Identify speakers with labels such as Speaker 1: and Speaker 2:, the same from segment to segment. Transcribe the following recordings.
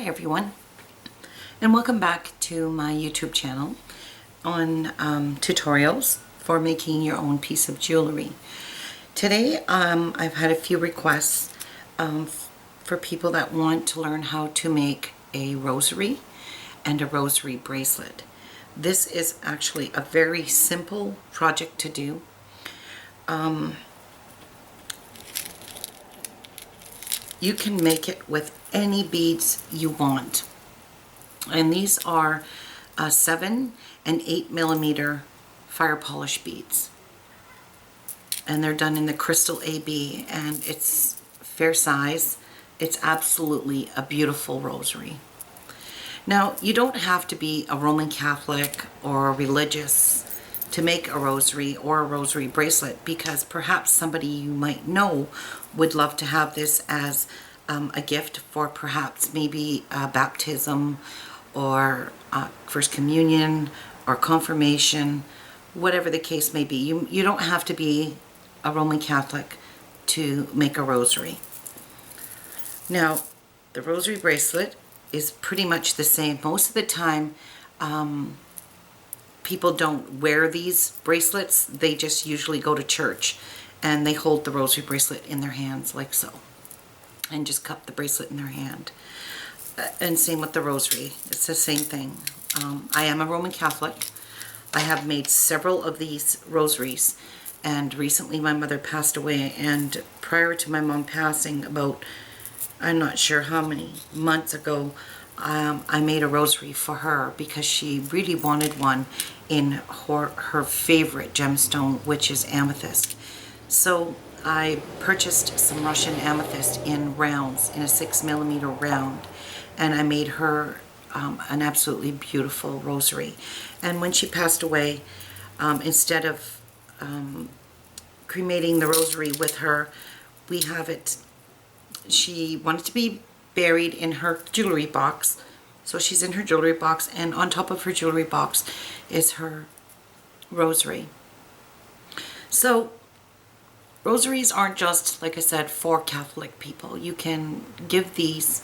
Speaker 1: Hi everyone, and welcome back to my YouTube channel on tutorials for making your own piece of jewelry. Today I've had a few requests for people that want to learn how to make a rosary and a rosary bracelet. This is actually a very simple project to do. You can make it with any beads you want. And these are 7 and 8 millimeter fire polish beads. And they're done in the crystal AB, and it's fair size. It's absolutely a beautiful rosary. Now, you don't have to be a Roman Catholic or religious to make a rosary or a rosary bracelet, because perhaps somebody you might know would love to have this as a gift for perhaps maybe baptism or first communion or confirmation, whatever the case may be. You don't have to be a Roman Catholic to make a rosary. Now, the rosary bracelet is pretty much the same. Most of the time, people don't wear these bracelets. They just usually go to church and they hold the rosary bracelet in their hands like so, and just cup the bracelet in their hand. And same with the rosary. It's the same thing. I am a Roman Catholic. I have made several of these rosaries, and recently my mother passed away, and prior to my mom passing, about I'm not sure how many months ago, I made a rosary for her because she really wanted one in her favorite gemstone, which is amethyst. So I purchased some Russian amethyst in rounds, in a 6 millimeter round, and I made her an absolutely beautiful rosary. And when she passed away, instead of cremating the rosary with her, we have it, she wanted to be buried in her jewelry box. So she's in her jewelry box, and on top of her jewelry box is her rosary. So rosaries aren't just, like I said, for Catholic people. You can give these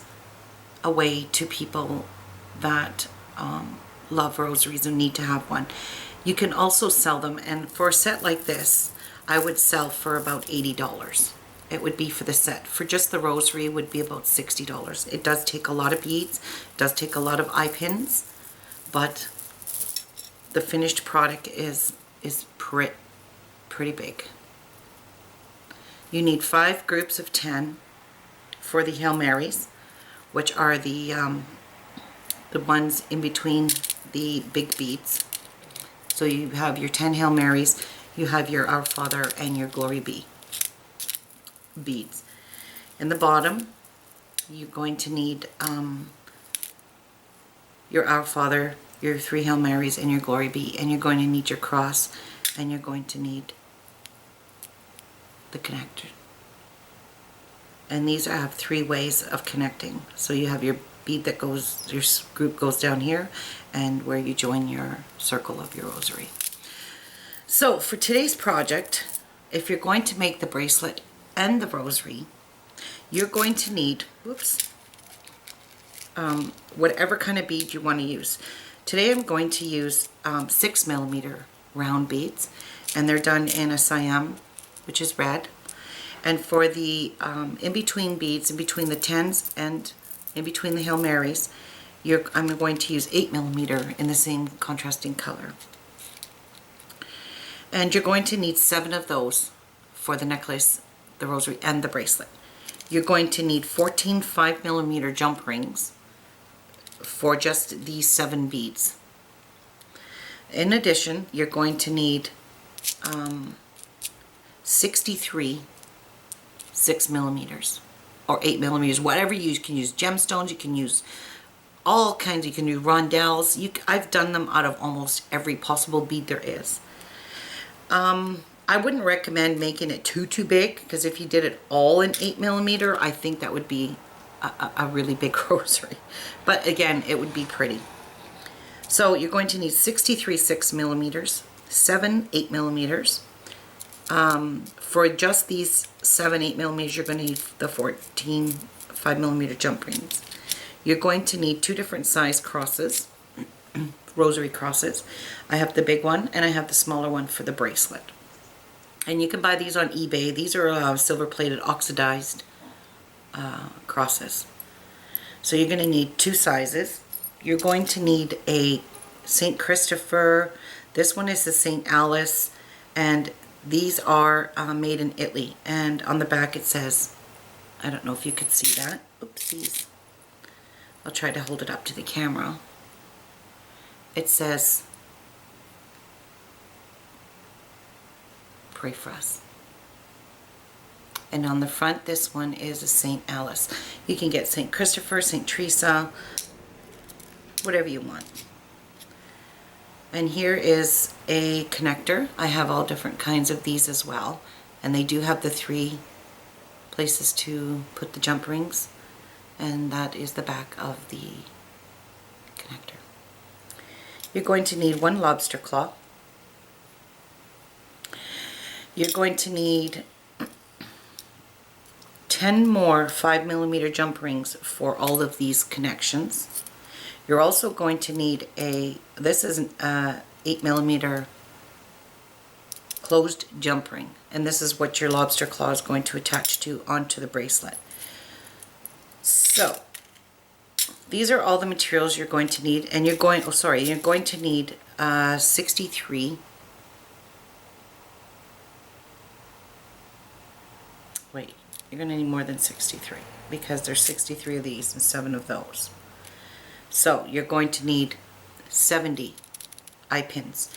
Speaker 1: away to people that love rosaries and need to have one. You can also sell them, and for a set like this, I would sell for about $80. It would be for the set. For just the rosary, it would be about $60. It does take a lot of beads, it does take a lot of eye pins, but the finished product is pretty big. You need 5 groups of 10 for the Hail Marys, which are the ones in between the big beads. So you have your 10 Hail Marys, you have your Our Father, and your Glory Be beads. In the bottom, you're going to need your Our Father, your 3 Hail Marys, and your Glory Be, and you're going to need your cross, and you're going to need the connector. And these have 3 ways of connecting. So you have your bead that goes, your group goes down here, and where you join your circle of your rosary. So for today's project, if you're going to make the bracelet and the rosary, you're going to need, whatever kind of bead you want to use. Today I'm going to use 6 millimeter round beads, and they're done in a Siam, which is red. And for the in-between beads, in between the 10s and in between the Hail Marys, I'm going to use 8 millimeter in the same contrasting color. And you're going to need 7 of those for the necklace, the rosary, and the bracelet. You're going to need 14 5 millimeter jump rings for just these 7 beads. In addition, you're going to need 63 6 millimeters or 8 millimeters, whatever you can use. Gemstones, you can use all kinds. You can use rondelles. I've done them out of almost every possible bead there is. I wouldn't recommend making it too big, because if you did it all in 8 millimeter, I think that would be a really big rosary. But again, it would be pretty. So you're going to need 63 6 millimeters, 7 8 millimeters. For just these 7 8 millimeters, you're going to need the 14 5 millimeter jump rings. You're going to need 2 different size crosses, rosary crosses. I have the big one and I have the smaller one for the bracelet. And you can buy these on eBay. These are silver plated oxidized crosses. So you're going to need 2 sizes. You're going to need a St. Christopher. This one is the St. Alice, and these are made in Italy. And on the back it says, I don't know if you could see that. Oopsies. I'll try to hold it up to the camera. It says, pray for us. And on the front, this one is a St. Alice. You can get St. Christopher, St. Teresa, whatever you want. And here is a connector. I have all different kinds of these as well. And they do have the 3 places to put the jump rings. And that is the back of the connector. You're going to need 1 lobster claw. You're going to need 10 more 5mm jump rings for all of these connections. You're also going to need this is an 8mm closed jump ring, and this is what your lobster claw is going to attach to onto the bracelet. So these are all the materials you're going to need, and you're going to need 63. Wait, you're going to need more than 63 because there's 63 of these and 7 of those. So you're going to need 70 eye pins.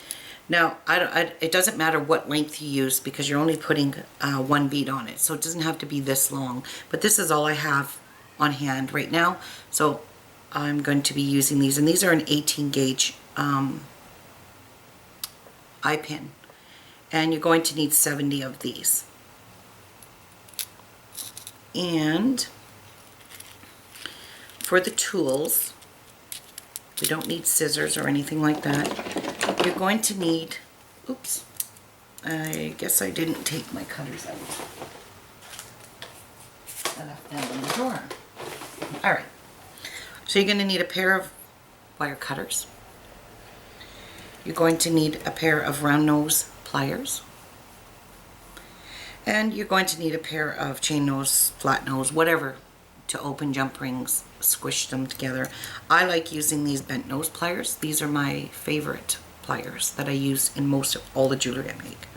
Speaker 1: Now, it doesn't matter what length you use because you're only putting 1 bead on it, so it doesn't have to be this long. But this is all I have on hand right now, so I'm going to be using these, and these are an 18 gauge eye pin, and you're going to need 70 of these. And for the tools, we don't need scissors or anything like that. You're going to need, oops, I guess I didn't take my cutters out. I left them in the drawer. Alright, so you're going to need a pair of wire cutters. You're going to need a pair of round nose pliers. And you're going to need a pair of chain nose, flat nose, whatever, to open jump rings, squish them together. I like using these bent nose pliers. These are my favorite pliers that I use in most of all the jewelry I make.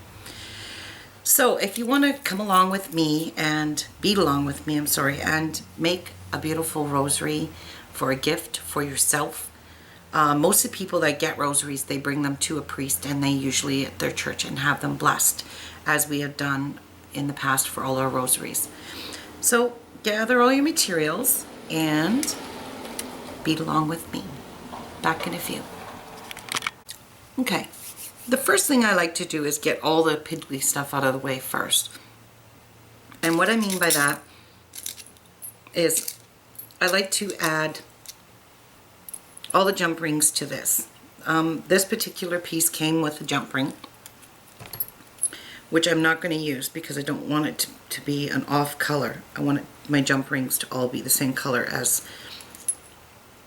Speaker 1: So if you want to come along with me and bead along with me, and make a beautiful rosary for a gift for yourself. Most of the people that get rosaries, they bring them to a priest, and they usually at their church and have them blessed, as we have done in the past for all our rosaries. So gather all your materials and bead along with me. Back in a few. Okay, the first thing I like to do is get all the piddly stuff out of the way first. And what I mean by that is I like to add all the jump rings to this. This particular piece came with a jump ring, which I'm not going to use because I don't want it to be an off color. I want my jump rings to all be the same color as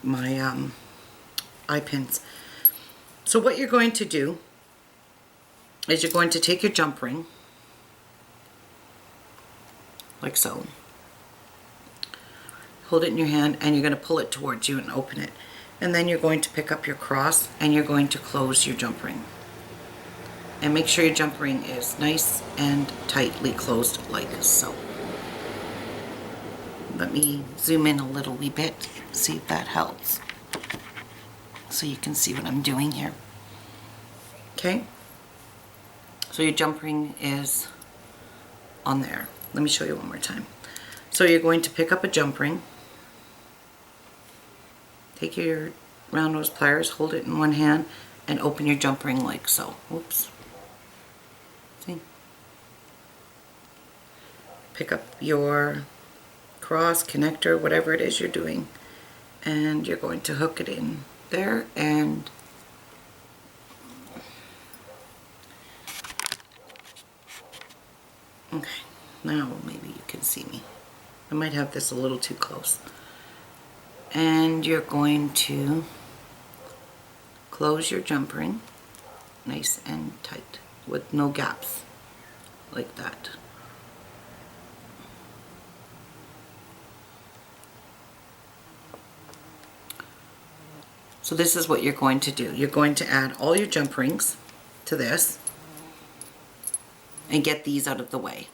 Speaker 1: my eye pins. So what you're going to do is you're going to take your jump ring, like so, hold it in your hand, and you're going to pull it towards you and open it. And then you're going to pick up your cross and you're going to close your jump ring. And make sure your jump ring is nice and tightly closed like so. Let me zoom in a little wee bit, see if that helps. So you can see what I'm doing here. Okay? So your jump ring is on there. Let me show you one more time. So you're going to pick up a jump ring. Take your round nose pliers, hold it in one hand, and open your jump ring like so. Oops. See? Pick up your cross, connector, whatever it is you're doing, and you're going to hook it in there, and okay, now maybe you can see me. I might have this a little too close. And you're going to close your jump ring nice and tight with no gaps, like that. So this is what you're going to do. You're going to add all your jump rings to this and get these out of the way.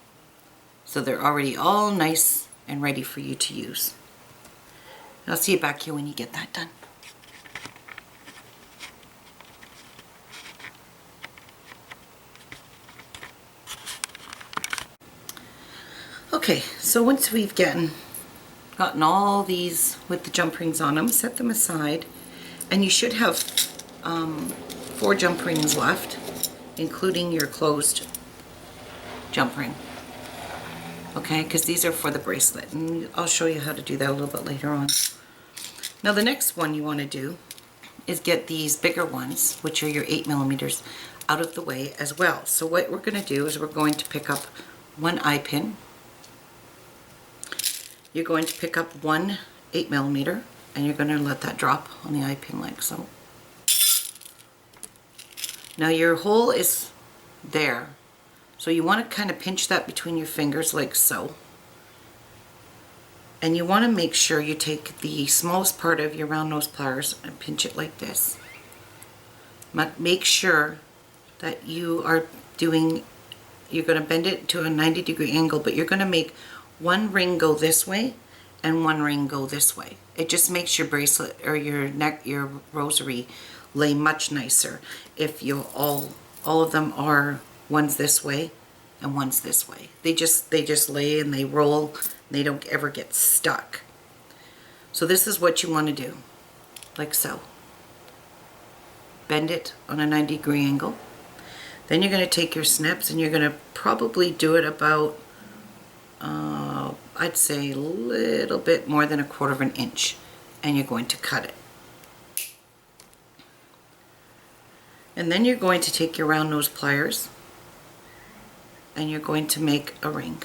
Speaker 1: So they're already all nice and ready for you to use. I'll see you back here when you get that done. Okay, so once we've gotten all these with the jump rings on them, set them aside, and you should have 4 jump rings left, including your closed jump ring. Okay, because these are for the bracelet, and I'll show you how to do that a little bit later on. Now the next one you want to do is get these bigger ones, which are your 8mm, out of the way as well. So what we're going to do is we're going to pick up one eye pin. You're going to pick up one 8mm, and you're going to let that drop on the eye pin like so. Now your hole is there, so you want to kind of pinch that between your fingers like so. And you want to make sure you take the smallest part of your round nose pliers and pinch it like this. Make sure that you are doing, you're going to bend it to a 90-degree angle, but you're going to make one ring go this way and one ring go this way. It just makes your bracelet or your neck, your rosary lay much nicer if you all of them are one's this way and one's this way. They just lay and they roll, and they don't ever get stuck. So this is what you want to do, like so. Bend it on a 90-degree angle. Then you're going to take your snips and you're going to probably do it about I'd say a little bit more than 1/4 inch, and you're going to cut it. And then you're going to take your round nose pliers and you're going to make a ring,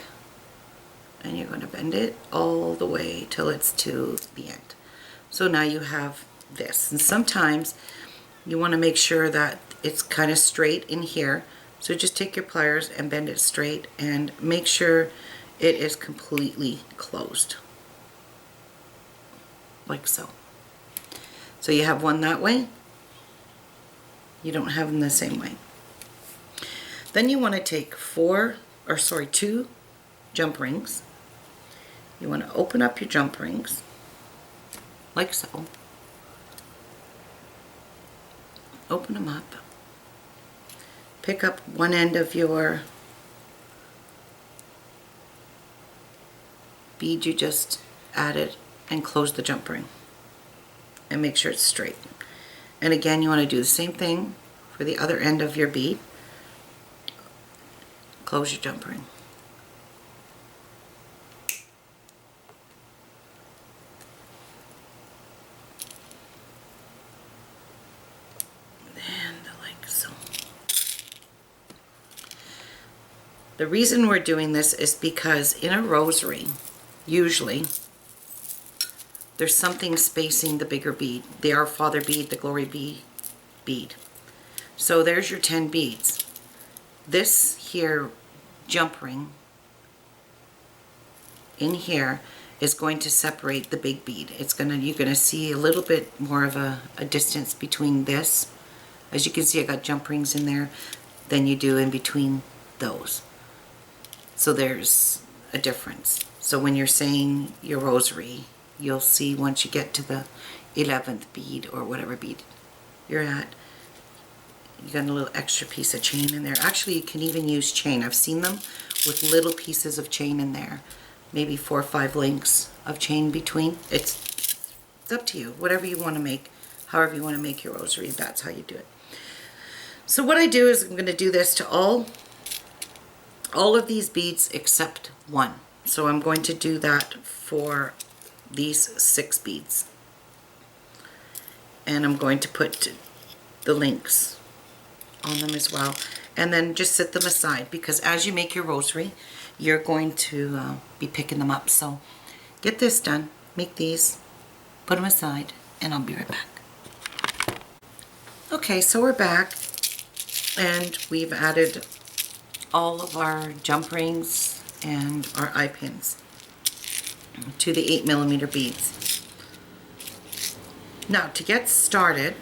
Speaker 1: and you're going to bend it all the way till it's to the end. So now you have this, and sometimes you want to make sure that it's kind of straight in here, so just take your pliers and bend it straight and make sure it is completely closed, like so. So you have one that way, you don't have them the same way. Then you want to take 2 jump rings. You want to open up your jump rings, like so. Open them up. Pick up one end of your bead you just added and close the jump ring and make sure it's straight. And again, you want to do the same thing for the other end of your bead. Close your jump ring. And like so. The reason we're doing this is because in a rosary, usually there's something spacing the bigger bead, the Our Father bead, the Glory bead. So there's your 10 beads. This here jump ring in here is going to separate the big bead. You're gonna see a little bit more of a distance between this. As you can see, I got jump rings in there than you do in between those. So there's a difference. So when you're saying your rosary, you'll see once you get to the 11th bead or whatever bead you're at, you got a little extra piece of chain in there. Actually, you can even use chain. I've seen them with little pieces of chain in there, maybe 4 or 5 links of chain between. It's up to you, whatever you want to make, however you want to make your rosary, that's how you do it. So what I do is I'm going to do this to all of these beads except one. So I'm going to do that for these 6 beads. And I'm going to put the links on them as well. And then just set them aside, because as you make your rosary, you're going to be picking them up. So get this done. Make these. put them aside, and I'll be right back. Okay, so we're back, and we've added all of our jump rings and our eye pins to the 8mm beads. Now, to get started,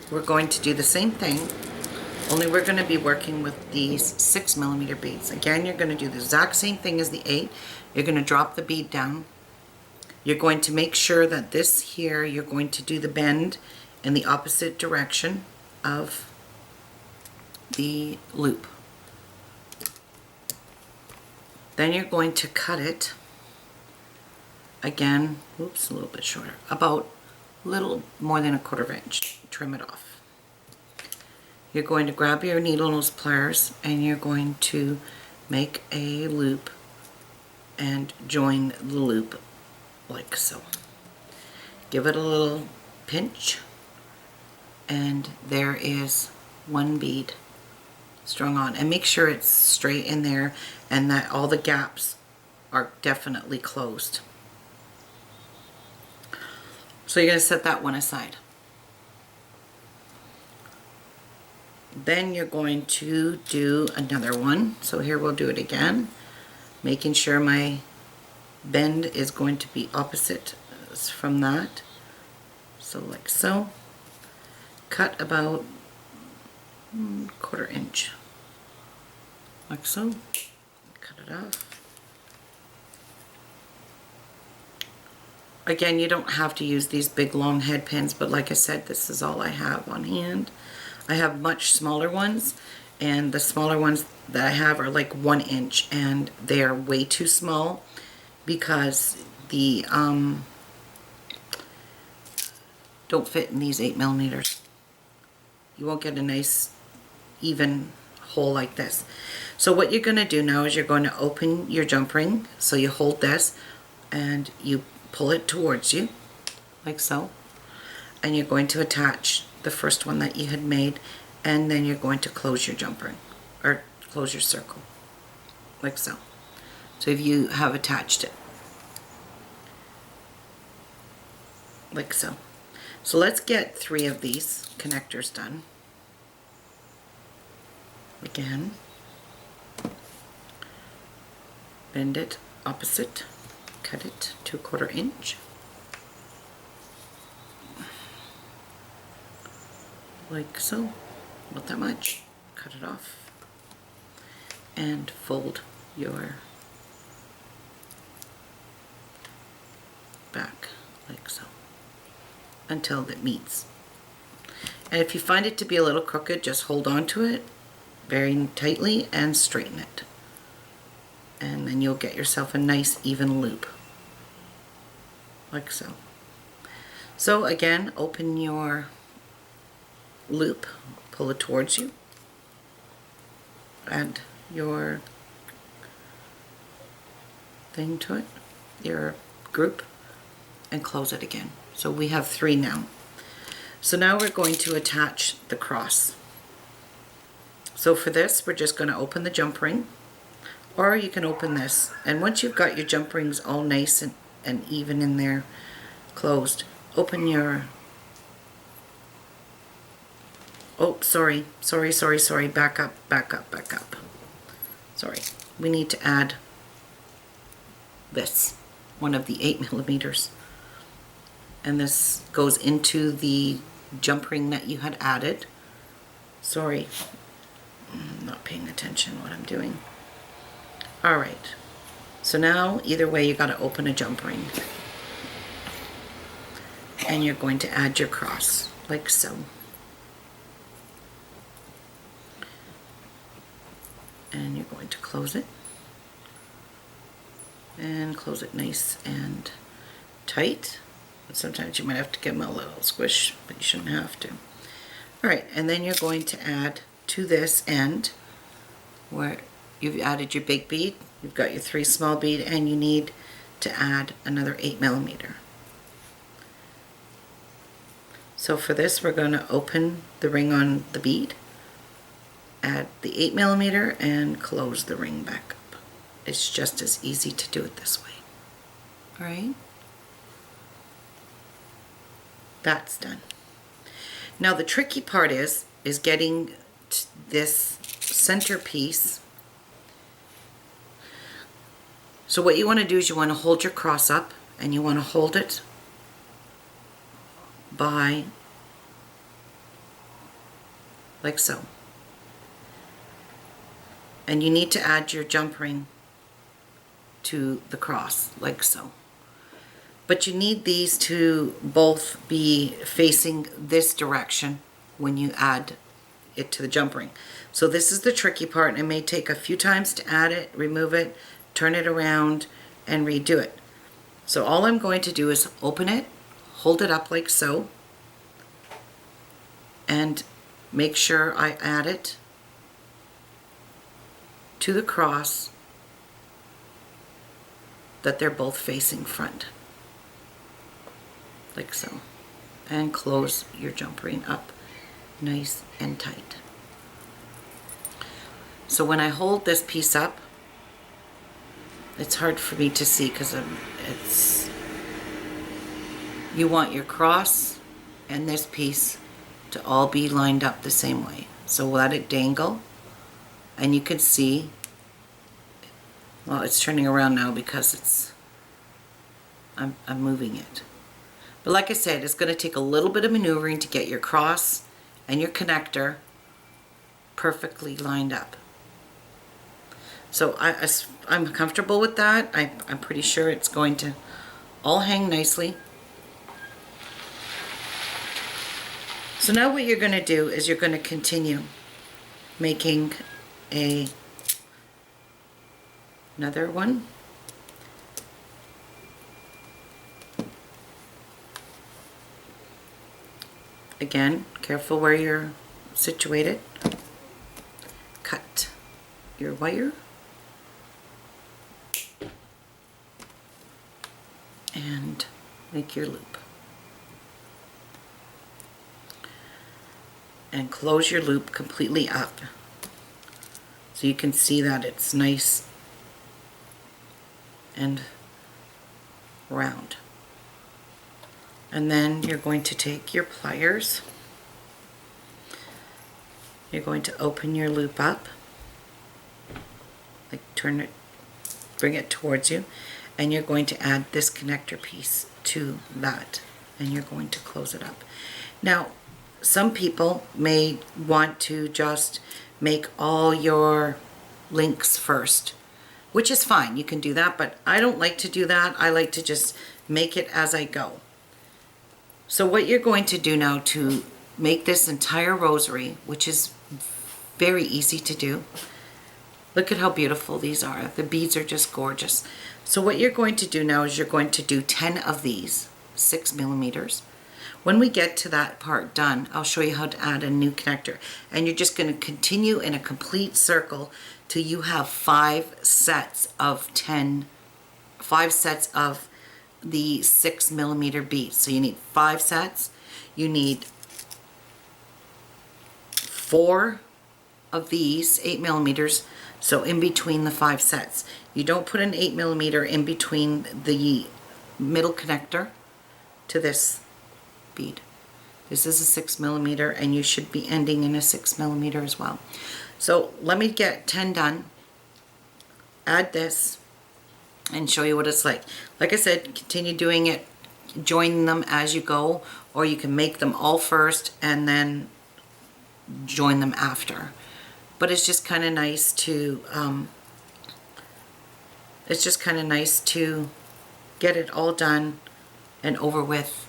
Speaker 1: we're going to do the same thing, only we're going to be working with these 6mm beads. Again, you're going to do the exact same thing as the 8. You're going to drop the bead down. You're going to make sure that this here, you're going to do the bend in the opposite direction of the loop. Then you're going to cut it again, oops, a little bit shorter, about a little more than 1/4 inch. Trim it off. You're going to grab your needle nose pliers and you're going to make a loop and join the loop like so. Give it a little pinch, and there is one bead strung on, and make sure it's straight in there and that all the gaps are definitely closed. So you're going to set that one aside. Then you're going to do another one. So here we'll do it again, making sure my bend is going to be opposite from that. So like so. Cut about 1/4 inch. Like so. Cut it off. Again, you don't have to use these big long head pins, but like I said, this is all I have on hand. I have much smaller ones, and the smaller ones that I have are like 1 inch, and they are way too small because the don't fit in these 8mm. You won't get a nice even hole like this. So what you're going to do now is you're going to open your jump ring. So you hold this and you pull it towards you like so, and you're going to attach the first one that you had made, and then you're going to close your jump ring, or close your circle like so. So if you have attached it like so. So let's get 3 of these connectors done. Again, bend it opposite, cut it to 1/4 inch. Like so, not that much. Cut it off and fold your back like so until it meets. And if you find it to be a little crooked, just hold on to it very tightly and straighten it. And then you'll get yourself a nice even loop like so. So again, open your loop, pull it towards you, add your thing to it, your group, and close it again. So we have 3 now. So now we're going to attach the cross. So for this, we're just going to open the jump ring, or you can open this. And once you've got your jump rings all nice and even in there, closed, open your, oh, sorry, back up. Sorry, we need to add this, one of the 8mm. And this goes into the jump ring that you had added. Sorry, I'm not paying attention what I'm doing. Alright, so now either way you got to open a jump ring. And you're going to add your cross, like so. And you're going to close it. And close it nice and tight. Sometimes you might have to give them a little squish, but you shouldn't have to. Alright, and then you're going to add to this end where you've added your big bead, you've got your 3 small bead, and you need to add another 8mm. So for this, we're going to open the ring on the bead, add the 8mm, and close the ring back up. It's just as easy to do it this way. Alright? That's done. Now the tricky part is getting this centerpiece. So what you want to do is you want to hold your cross up, and you want to hold it by like so. And you need to add your jump ring to the cross like so. But you need these to both be facing this direction when you add it to the jump ring. So this is the tricky part. It may take a few times to add it, remove it, turn it around, and redo it. So all I'm going to do is open it, hold it up like so, and make sure I add it to the cross that they're both facing front. Like so. And close your jump ring up nice and tight. So when I hold this piece up, it's hard for me to see because you want your cross and this piece to all be lined up the same way. So let it dangle, and you can see, well, it's turning around now because I'm moving it. But like I said, it's going to take a little bit of maneuvering to get your cross and your connector perfectly lined up. So I'm comfortable with that. I'm pretty sure it's going to all hang nicely. So now what you're going to do is you're going to continue making another one. Again, careful where you're situated. Cut your wire. And make your loop. And close your loop completely up. So you can see that it's nice and round. And then you're going to take your pliers. You're going to open your loop up, like turn it, bring it towards you, and you're going to add this connector piece to that, and you're going to close it up. Now, some people may want to just make all your links first, which is fine. You can do that, but I don't like to do that. I like to just make it as I go. So what you're going to do now to make this entire rosary, which is very easy to do. Look at how beautiful these are. The beads are just gorgeous. So what you're going to do now is you're going to do 10 of these, 6 millimeters. When we get to that part done, I'll show you how to add a new connector. And you're just going to continue in a complete circle till you have 5 sets of the 6 millimeter beads. So you need 5 sets. You need 4 of these 8 millimeters. So in between the 5 sets, you don't put an 8 millimeter in between the middle connector to this bead. This is a 6 millimeter, and you should be ending in a 6 millimeter as well. So let me get 10 done, add this, and show you what it's like. Like I said, continue doing it, join them as you go, or you can make them all first and then join them after. But it's just kind of nice to get it all done and over with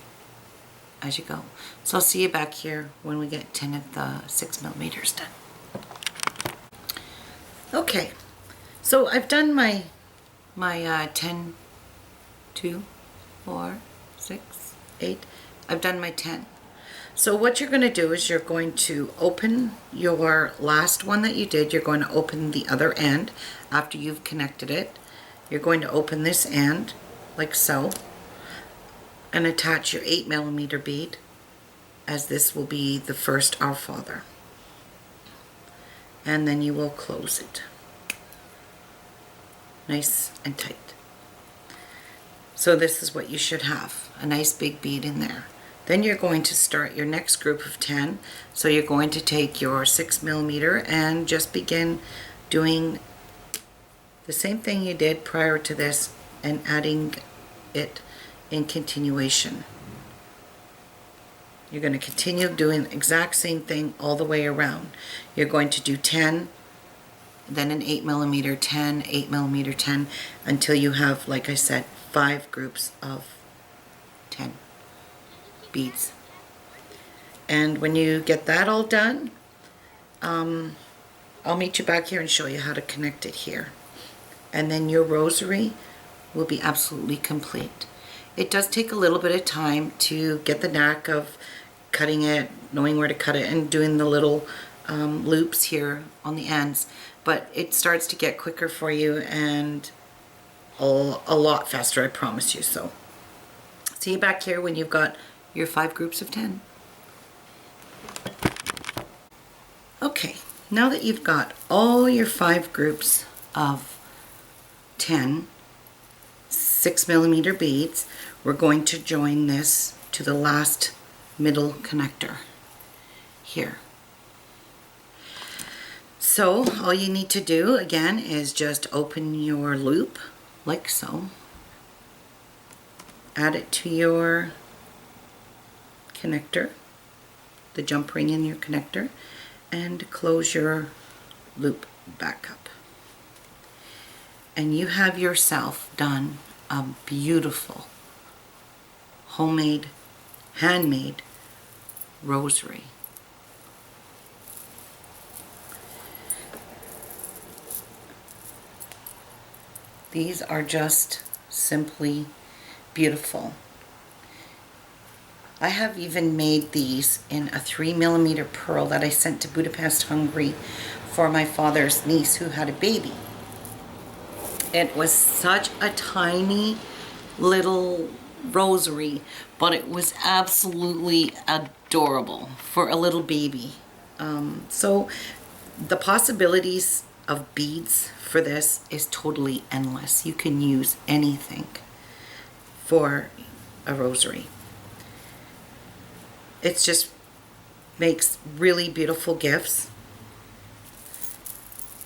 Speaker 1: as you go. So I'll see you back here when we get 10 of the 6 millimeters done. Okay, so I've done my 10, 2, 4, 6, 8. I've done my 10. So what you're going to do is you're going to open your last one that you did. You're going to open the other end after you've connected it. You're going to open this end like so and attach your 8 millimeter bead, as this will be the first Our Father. And then you will close it nice and tight. So this is what you should have, a nice big bead in there. Then you're going to start your next group of 10. So you're going to take your 6mm and just begin doing the same thing you did prior to this and adding it in continuation. You're going to continue doing the exact same thing all the way around. You're going to do 10, then an 8mm, 10, 8mm, 10, until you have, like I said, 5 groups of 10 beads. And when you get that all done, I'll meet you back here and show you how to connect it here. And then your rosary will be absolutely complete. It does take a little bit of time to get the knack of cutting it, knowing where to cut it, and doing the little loops here on the ends, but it starts to get quicker for you and a lot faster, I promise you. So see you back here when you've got your 5 groups of 10. Okay, now that you've got all your 5 groups of 10 6mm beads, we're going to join this to the last middle connector here. So all you need to do again is just open your loop like so, add it to your connector, the jump ring in your connector, and close your loop back up. And you have yourself done a beautiful homemade, handmade rosary. These are just simply beautiful. I have even made these in a 3mm pearl that I sent to Budapest, Hungary for my father's niece who had a baby. It was such a tiny little rosary, but it was absolutely adorable for a little baby. So the possibilities of beads for this is totally endless. You can use anything for a rosary. It just makes really beautiful gifts.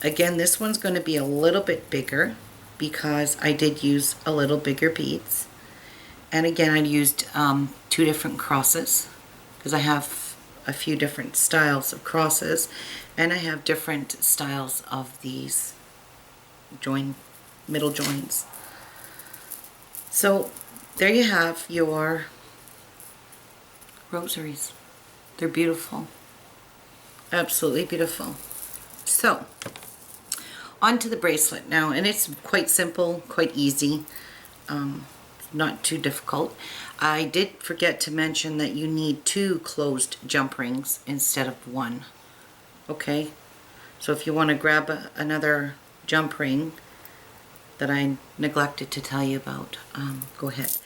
Speaker 1: Again, this one's going to be a little bit bigger because I did use a little bigger beads. And again, I used 2 different crosses because I have a few different styles of crosses, and I have different styles of these middle joins. So there you have your rosaries. They're beautiful, absolutely beautiful. So on to the bracelet now, and it's quite simple, quite easy, not too difficult. I did forget to mention that you need 2 closed jump rings instead of 1. Okay, so if you want to grab another jump ring that I neglected to tell you about, go ahead.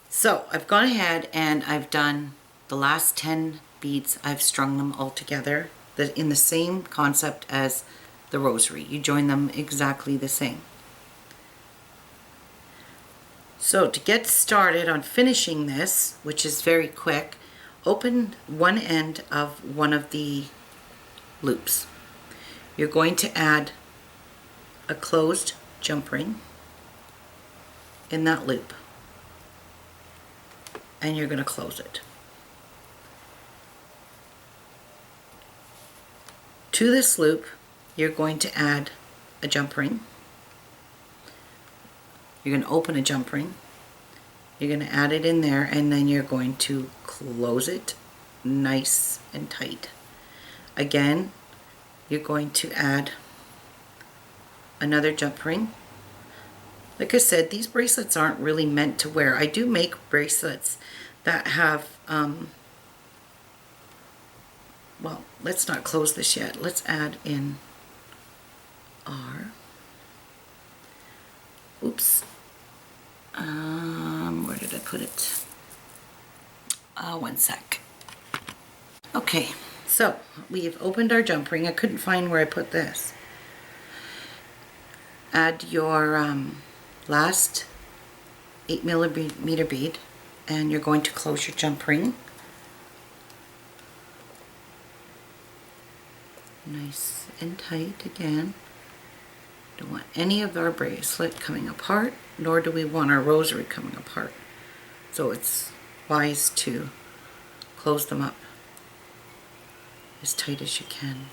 Speaker 1: So I've gone ahead and I've done the last 10 beads. I've strung them all together in the same concept as the rosary. You join them exactly the same. So to get started on finishing this, which is very quick, open one end of one of the loops. You're going to add a closed jump ring in that loop, and you're going to close it. To this loop, you're going to add a jump ring. You're going to open a jump ring. You're going to add it in there, and then you're going to close it nice and tight. Again, you're going to add another jump ring. Like I said, these bracelets aren't really meant to wear. I do make bracelets that have, well, let's not close this yet. Let's add in our, oops, where did I put it? One sec. Okay, so we've opened our jump ring. I couldn't find where I put this. Add your last 8mm bead and you're going to close your jump ring. Nice and tight again. Don't want any of our bracelet coming apart, nor do we want our rosary coming apart. So it's wise to close them up as tight as you can,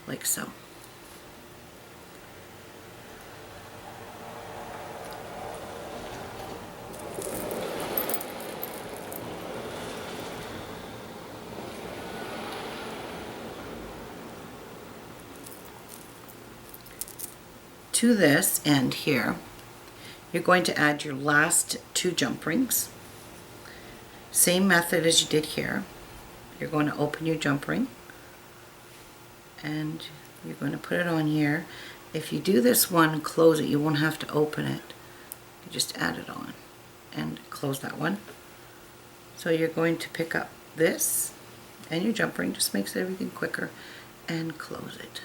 Speaker 1: like so. To this end here, you're going to add your last 2 jump rings. Same method as you did here. You're going to open your jump ring and you're going to put it on here. If you do this one, close it, you won't have to open it. You just add it on and close that one. So you're going to pick up this and your jump ring, just makes everything quicker, and close it.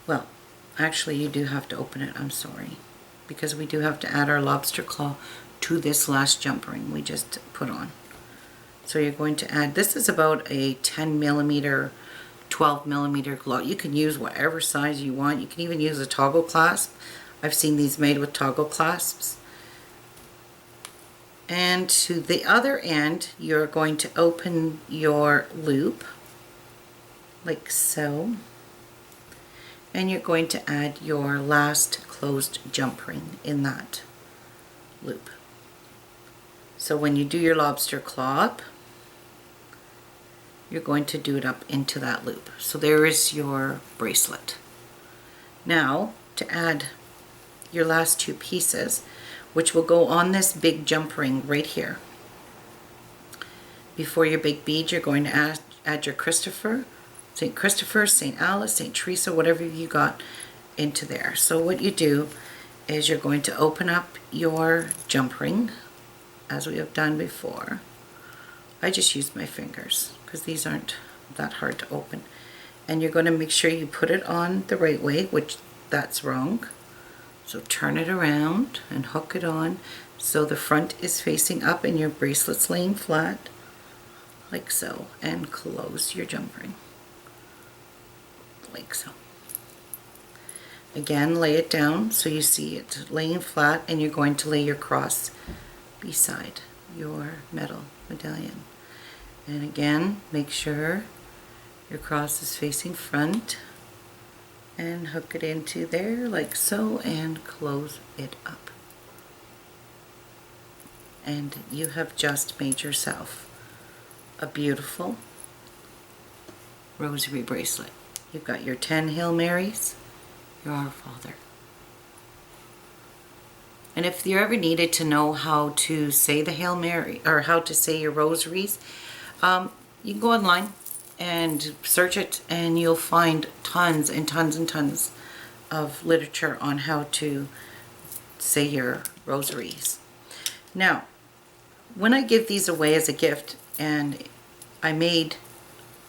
Speaker 1: Well, actually you do have to open it, I'm sorry, because we do have to add our lobster claw to this last jump ring we just put on. So you're going to add, this is about a 10 millimeter, 12 millimeter glow. You can use whatever size you want. You can even use a toggle clasp. I've seen these made with toggle clasps. And to the other end, you're going to open your loop, like so. And you're going to add your last closed jump ring in that loop. So when you do your lobster claw up, you're going to do it up into that loop. So there is your bracelet. Now to add your last 2 pieces, which will go on this big jump ring right here. Before your big bead, you're going to add your St. Christopher, St. Alice, St. Teresa, whatever you got into there. So what you do is you're going to open up your jump ring as we have done before. I just used my fingers because these aren't that hard to open. And you're going to make sure you put it on the right way, which that's wrong. So turn it around and hook it on so the front is facing up and your bracelet's laying flat, like so, and close your jump ring. Like so. Again, lay it down so you see it laying flat, and you're going to lay your cross beside your metal medallion. And again, make sure your cross is facing front and hook it into there like so and close it up. And you have just made yourself a beautiful rosary bracelet. You've got your 10 Hail Marys, your Our Father. And if you ever needed to know how to say the Hail Mary, or how to say your rosaries, you can go online and search it, and you'll find tons and tons and tons of literature on how to say your rosaries. Now, when I give these away as a gift, and I made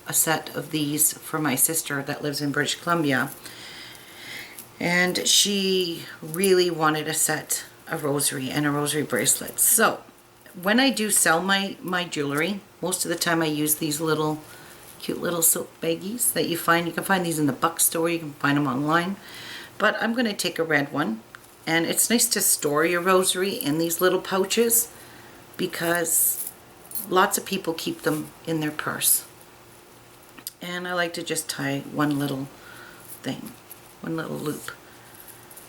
Speaker 1: a set of these for my sister that lives in British Columbia, and she really wanted a set, a rosary and a rosary bracelet. So when I do sell my jewelry, most of the time I use these little cute little silk baggies that you can find these in the Buck store, you can find them online. But I'm going to take a red one, and it's nice to store your rosary in these little pouches because lots of people keep them in their purse. And I like to just tie one little thing, one little loop.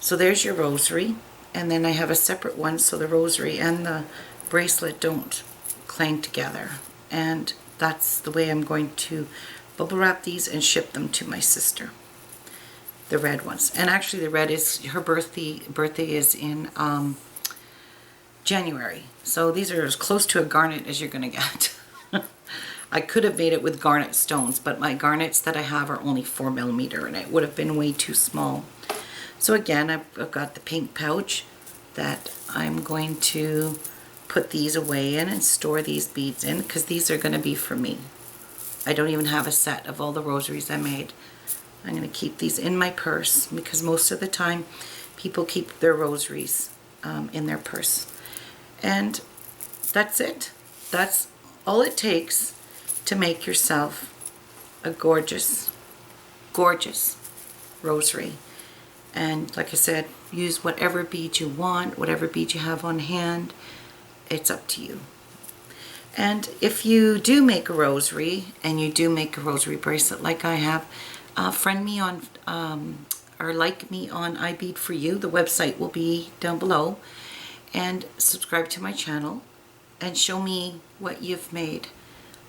Speaker 1: So there's your rosary, and then I have a separate one so the rosary and the bracelet don't clang together. And that's the way I'm going to bubble wrap these and ship them to my sister, the red ones. And actually the red is, her birthday is in January. So these are as close to a garnet as you're going to get. I could have made it with garnet stones, but my garnets that I have are only 4 millimeter, and it would have been way too small. So again, I've got the pink pouch that I'm going to put these away in and store these beads in, because these are going to be for me. I don't even have a set of all the rosaries I made. I'm going to keep these in my purse because most of the time people keep their rosaries in their purse. And that's it. That's all it takes to make yourself a gorgeous, gorgeous rosary. And like I said, use whatever bead you want, whatever bead you have on hand. It's up to you. And if you do make a rosary, and you do make a rosary bracelet like I have, friend me on, or like me on iBead4You. The website will be down below. And subscribe to my channel and show me what you've made.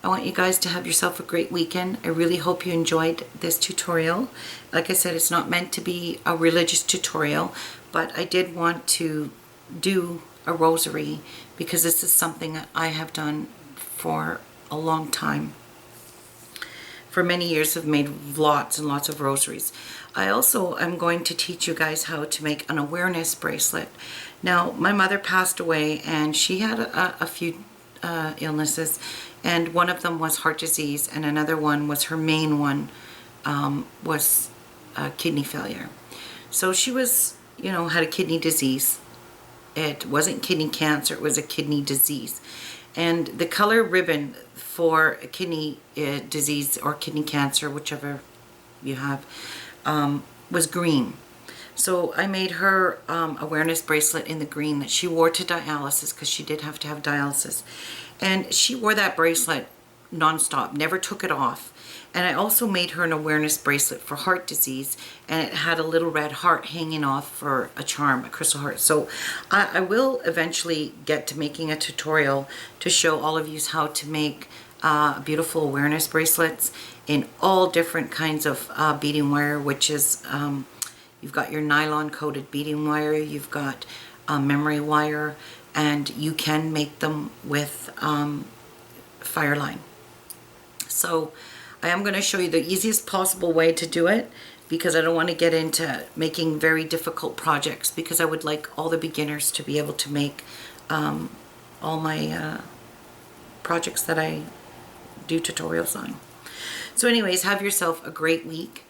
Speaker 1: I want you guys to have yourself a great weekend. I really hope you enjoyed this tutorial. Like I said, it's not meant to be a religious tutorial, but I did want to do a rosary because this is something that I have done for a long time. For many years I've made lots and lots of rosaries. I also am going to teach you guys how to make an awareness bracelet. Now, my mother passed away and she had a few illnesses, and one of them was heart disease, and another one was, her main one was kidney failure. So she was, you know, had a kidney disease. It wasn't kidney cancer, it was a kidney disease. And the color ribbon for a kidney disease or kidney cancer, whichever you have, was green. So I made her awareness bracelet in the green that she wore to dialysis, because she did have to have dialysis. And she wore that bracelet non-stop, never took it off. And I also made her an awareness bracelet for heart disease, and it had a little red heart hanging off for a charm, a crystal heart. So I will eventually get to making a tutorial to show all of you how to make beautiful awareness bracelets in all different kinds of beading wire, which is, you've got your nylon coated beading wire, you've got memory wire, and you can make them with Fireline. So I am going to show you the easiest possible way to do it, because I don't want to get into making very difficult projects, because I would like all the beginners to be able to make all my projects that I do tutorials on. So anyways, have yourself a great week.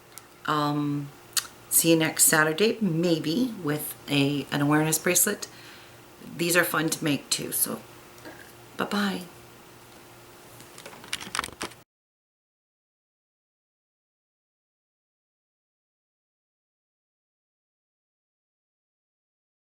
Speaker 1: See you next Saturday, maybe with an awareness bracelet. These are fun to make too, so bye-bye.